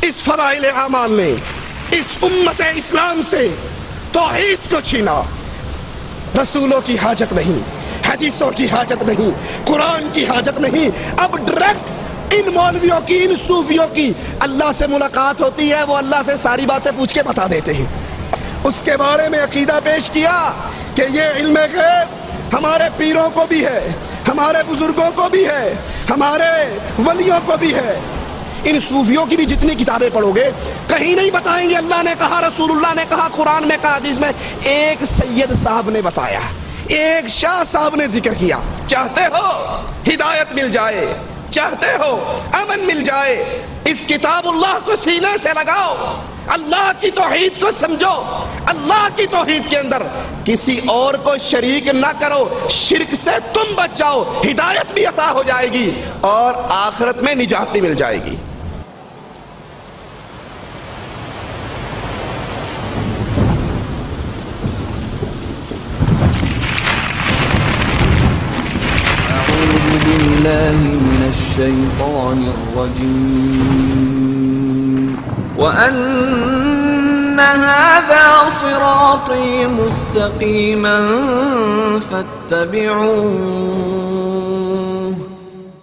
اس فضائل اعمال نے اس امت اسلام سے توحید کو چھینا۔ رسولوں کی حاجت نہیں، حدیثوں کی حاجت نہیں، قرآن کی حاجت نہیں، اب ڈائریکٹ ان مولویوں کی، ان صوفیوں کی اللہ سے ملاقات ہوتی ہے، وہ اللہ سے ساری باتیں پوچھ کے بتا دیتے ہیں۔ اس کے بارے میں عقیدہ پیش کیا کہ یہ علم غیب ہمارے پیروں کو بھی ہے، ہمارے بزرگوں کو بھی ہے، ہمارے ولیوں کو بھی ہے۔ ان صوفیوں کی بھی جتنی کتابیں پڑھو گے کہیں نہیں بتائیں گے اللہ نے کہا، رسول اللہ نے کہا، قرآن میں کہا، حدیث میں۔ ایک سید صاحب نے بتایا، ایک شاہ صاحب نے ذکر کیا۔ چاہتے ہو ہدایت مل جائے، چاہتے ہو امن مل جائے، اس کتاب اللہ کو سینے سے لگاؤ، اللہ کی توحید کو سمجھو، اللہ کی توحید کے اندر کسی اور کو شریک نہ کرو، شرک سے تم بچ جاؤ، ہدایت بھی عطا ہو جائے گی اور آخرت میں نجات بھی مل جائے گی۔ من الشيطان الرجيم وأن هذا صراطي مستقيما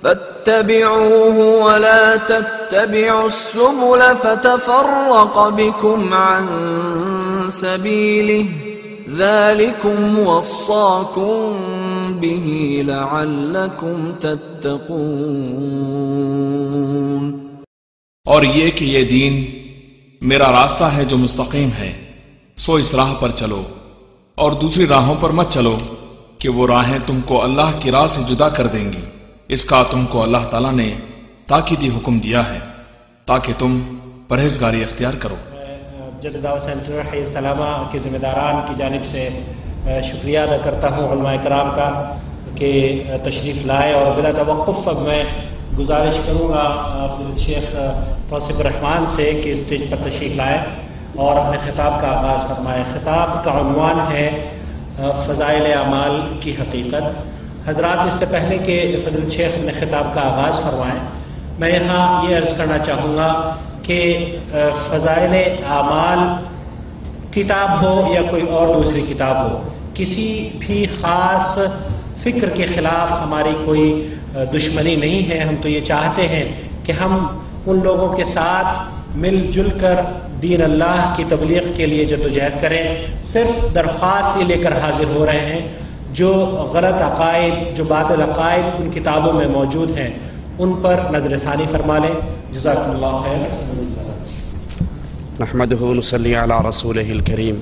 فاتبعوه ولا تتبعوا السبل فتفرق بكم عن سبيله ذلكم وصاكم به لعلكم تتقون۔ اور یہ کہ یہ دین میرا راستہ ہے جو مستقیم ہے، سو اس راہ پر چلو اور دوسری راہوں پر مت چلو کہ وہ راہیں تم کو اللہ کی راہ سے جدا کر دیں گی۔ اس کا تم کو اللہ تعالیٰ نے تاکیدی حکم دیا ہے تاکہ تم پرہیزگاری اختیار کرو۔ جدہ دعوت سینٹر حی السلامہ کے ذمہ داران کی جانب سے شکریہ ادا کرتا ہوں علماء کرام کا کہ تشریف لائے، اور بلا توقف اب میں گزارش کروں گا فضیلت شیخ توصیف الرحمان سے کہ اسٹیج پر تشریف لائے اور اپنے خطاب کا آغاز فرمائے۔ خطاب کا عنوان ہے فضائل اعمال کی حقیقت۔ حضرات، اس سے پہلے کہ فضیلت شیخ اپنے خطاب کا آغاز فرمائیں، میں یہاں یہ عرض کرنا چاہوں گا کہ فضائل اعمال کتاب ہو یا کوئی اور دوسری کتاب ہو، کسی بھی خاص فکر کے خلاف ہماری کوئی دشمنی نہیں ہے۔ ہم تو یہ چاہتے ہیں کہ ہم ان لوگوں کے ساتھ مل جل کر دین اللہ کی تبلیغ کے لیے جدوجہد کریں۔ صرف درخواست یہ لے کر حاضر ہو رہے ہیں جو غلط عقائد، جو باطل عقائد ان کتابوں میں موجود ہیں ان پر نظر ثانی فرما لیں۔ جزاکم اللہ خیر۔ نحمده ونصلي على رسوله الكريم۔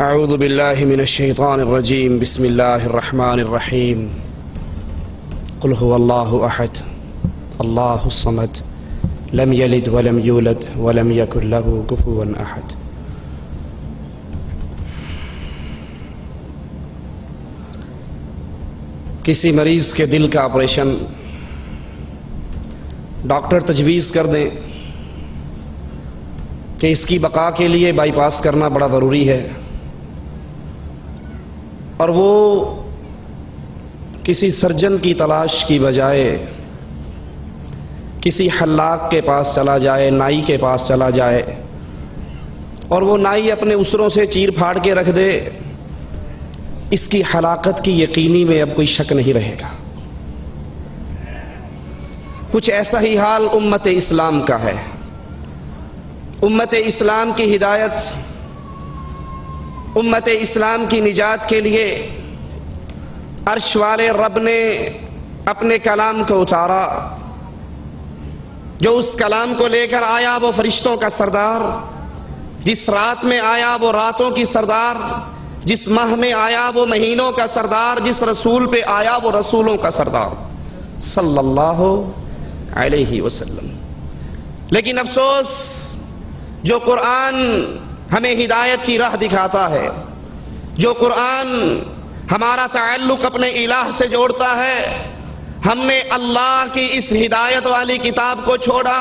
اعوذ باللہ من الشیطان الرجیم، بسم اللہ الرحمن الرحیم۔ قل هو اللہ احد اللہ الصمد لم یلد ولم یولد ولم یکن له کفوا احد۔ کسی مریض کے دل کا آپریشن ڈاکٹر تجویز کر دیں کہ اس کی بقا کے لیے بائی پاس کرنا بڑا ضروری ہے، اور وہ کسی سرجن کی تلاش کی بجائے کسی حلاق کے پاس چلا جائے، نائی کے پاس چلا جائے، اور وہ نائی اپنے اسروں سے چیر پھاڑ کے رکھ دے، اس کی حلاقت کی یقینی میں اب کوئی شک نہیں رہے گا۔ کچھ ایسا ہی حال امت اسلام کا ہے۔ امت اسلام کی ہدایت، امت اسلام کی نجات کے لیے عرش والے رب نے اپنے کلام کو اتارا۔ جو اس کلام کو لے کر آیا وہ فرشتوں کا سردار، جس رات میں آیا وہ راتوں کی سردار، جس ماہ میں آیا وہ مہینوں کا سردار، جس رسول پہ آیا وہ رسولوں کا سردار صلی اللہ علیہ وسلم۔ لیکن افسوس، جو قرآن ہمیں ہدایت کی راہ دکھاتا ہے، جو قرآن ہمارا تعلق اپنے الہ سے جوڑتا ہے، ہم نے اللہ کی اس ہدایت والی کتاب کو چھوڑا،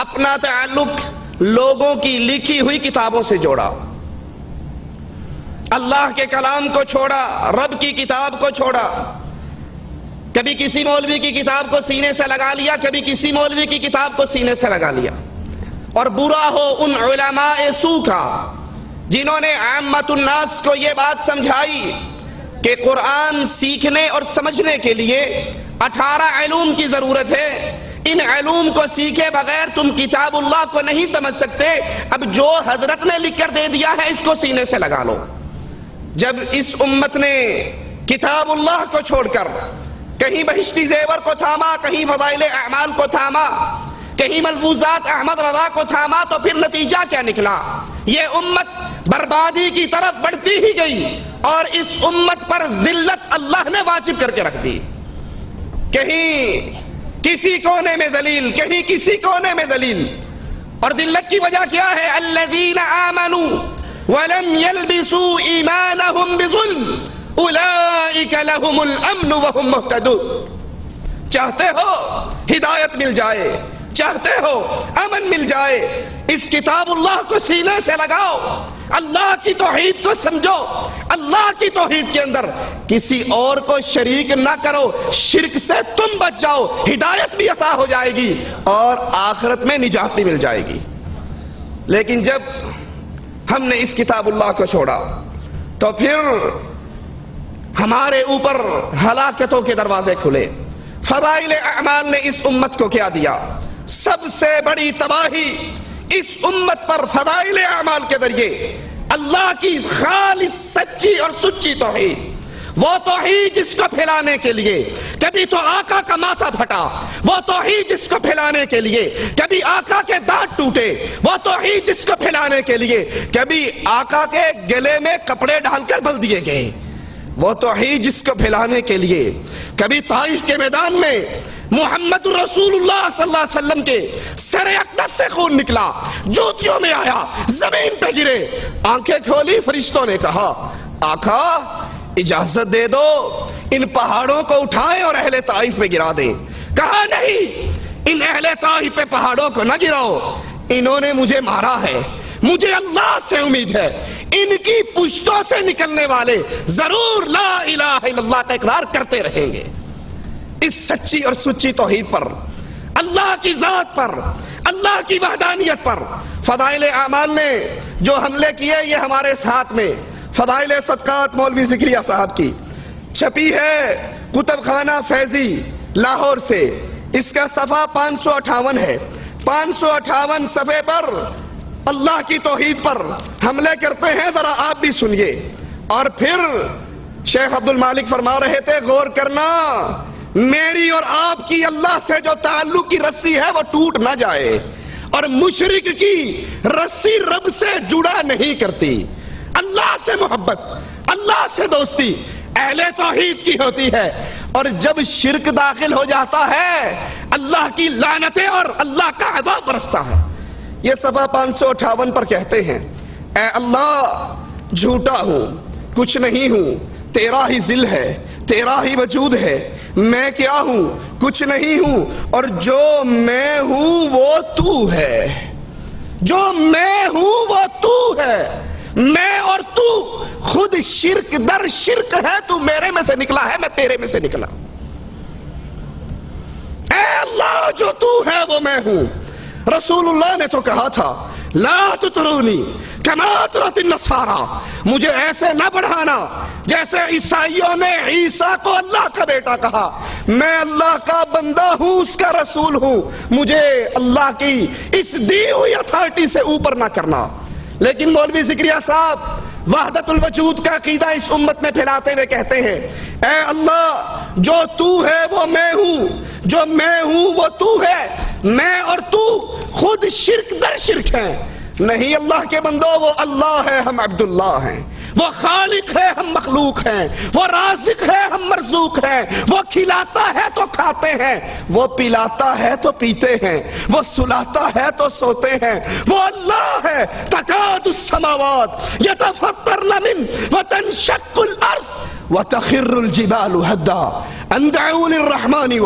اپنا تعلق لوگوں کی لکھی ہوئی کتابوں سے جوڑا، اللہ کے کلام کو چھوڑا، رب کی کتاب کو چھوڑا۔ کبھی کسی مولوی کی کتاب کو سینے سے لگا لیا، کبھی کسی مولوی کی کتاب کو سینے سے لگا لیا. اور برا ہو ان علماء سو کا جنہوں نے عامت الناس کو یہ بات سمجھائی کہ قرآن سیکھنے اور سمجھنے کے لیے 18 علوم کی ضرورت ہے. ان علوم کو سیکھے بغیر تم کتاب اللہ کو نہیں سمجھ سکتے. اب جو حضرت نے لکھ کر دے دیا ہے اس کو سینے سے لگا لو. جب اس امت نے کتاب اللہ کو چھوڑ کر کہیں بہشتی زیور کو تھاما، کہیں فضائل اعمال کو تھاما، کہیں ملفوظات احمد رضا کو تھاما، تو پھر نتیجہ کیا نکلا؟ یہ امت بربادی کی طرف بڑھتی ہی گئی اور اس امت پر ذلت اللہ نے واجب کر کے رکھ دی. کہیں کسی کونے میں ذلیل، کہیں کسی کونے میں ذلیل. اور ذلت کی وجہ کیا ہے؟ الذین آمنوا ولم يلبسوا ایمانہم بظلم اولئک لہم الامن وہم مہتدون. چاہتے ہو ہدایت مل جائے، چاہتے ہو امن مل جائے، اس کتاب اللہ کو سینے سے لگاؤ، اللہ کی توحید کو سمجھو، اللہ کی توحید کے اندر کسی اور کو شریک نہ کرو. شرک سے تم بچ جاؤ، ہدایت بھی عطا ہو جائے گی اور آخرت میں نجات بھی مل جائے گی. لیکن جب ہم نے اس کتاب اللہ کو چھوڑا تو پھر ہمارے اوپر ہلاکتوں کے دروازے کھلے. فضائل اعمال نے اس امت کو کیا دیا؟ سب سے بڑی تباہی اس امت پر فضائل اعمال کے ذریعے اللہ کی خالص سچی اور سچی توحید، وہ توحید جس کو پھیلانے کے لیے کبھی تو آقا کا ماتھا پھٹا، وہ توحید جس کو پھیلانے کے لیے کبھی آقا کے دانت ٹوٹے، وہ توحید جس کو پھیلانے کے لیے کبھی آقا کے گلے میں کپڑے ڈال کر بل دیے گئے، وہ توحید جس کو پھیلانے کے لیے کبھی طائف کے میدان میں محمد رسول اللہ صلی اللہ علیہ وسلم کے سر اقدس سے خون نکلا، جوتیوں میں آیا، زمین پہ گرے، آنکھیں کھولی، فرشتوں نے کہا آقا اجازت دے دو ان پہاڑوں کو اٹھائیں اور اہل طائف میں گرا دیں. کہا نہیں، ان اہل طائف پہ پہاڑوں کو نہ گراؤ، انہوں نے مجھے مارا ہے، مجھے اللہ سے امید ہے ان کی پشتوں سے نکلنے والے ضرور لا الہ الا اللہ کا اقرار کرتے رہیں گے. اس سچی اور سچی توحید پر، اللہ کی ذات پر، اللہ کی وحدانیت پر فضائل اعمال نے جو حملے کیے یہ ہمارے ساتھ میں فضائل صدقات مولوی ذکریہ صاحب کی چھپی ہے کتب خانہ فیضی لاہور سے. اس کا صفحہ 558 ہے. 558 صفحے پر اللہ کی توحید پر حملے کرتے ہیں، ذرا آپ بھی سنیے. اور پھر شیخ عبد المالک فرما رہے تھے غور کرنا میری اور آپ کی اللہ سے جو تعلق کی رسی ہے وہ ٹوٹ نہ جائے، اور مشرک کی رسی رب سے جڑا نہیں کرتی. اللہ سے محبت، اللہ سے دوستی اہل توحید کی ہوتی ہے، اور جب شرک داخل ہو جاتا ہے اللہ کی لعنتیں اور اللہ کا عذاب برستا ہے. یہ صفحہ 558 پر کہتے ہیں اے اللہ جھوٹا ہوں، کچھ نہیں ہوں، تیرا ہی ذل ہے، تیرا ہی وجود ہے، میں کیا ہوں؟ کچھ نہیں ہوں، اور جو میں ہوں وہ تو ہے، جو میں ہوں وہ تو ہے. میں اور تو خود شرک در شرک ہے، تو میرے میں سے نکلا ہے، میں تیرے میں سے نکلا. اے اللہ جو تو ہے وہ میں ہوں. رسول اللہ نے تو کہا تھا لا تطرونی کما طرت النصارى، مجھے ایسے نہ بڑھانا جیسے عیسائیوں نے عیسیٰ کو اللہ کا بیٹا کہا. میں اللہ کا بندہ ہوں، اس کا رسول ہوں، مجھے اللہ کی اس دی ہوئی اتھارٹی سے اوپر نہ کرنا. لیکن مولوی ذکریہ صاحب وحدت الوجود کا عقیدہ اس امت میں پھیلاتے ہوئے کہتے ہیں اے اللہ جو تو ہے وہ میں ہوں، جو میں ہوں وہ تو ہے، میں اور تو خود شرک در شرک ہیں. نہیں اللہ کے بندو، وہ اللہ ہے، ہم عبداللہ ہیں. وہ خالق ہے، ہم مخلوق ہیں. وہ رازق ہے، ہم مرزوق ہیں. وہ کھلاتا ہے تو کھاتے ہیں، وہ پلاتا ہے تو پیتے ہیں، وہ سلاتا ہے تو سوتے ہیں. وہ اللہ ہے. تکاد السماوات یتفطرن من وتنشق الارض وتخر الجبال هدا ان دعوا للرحمن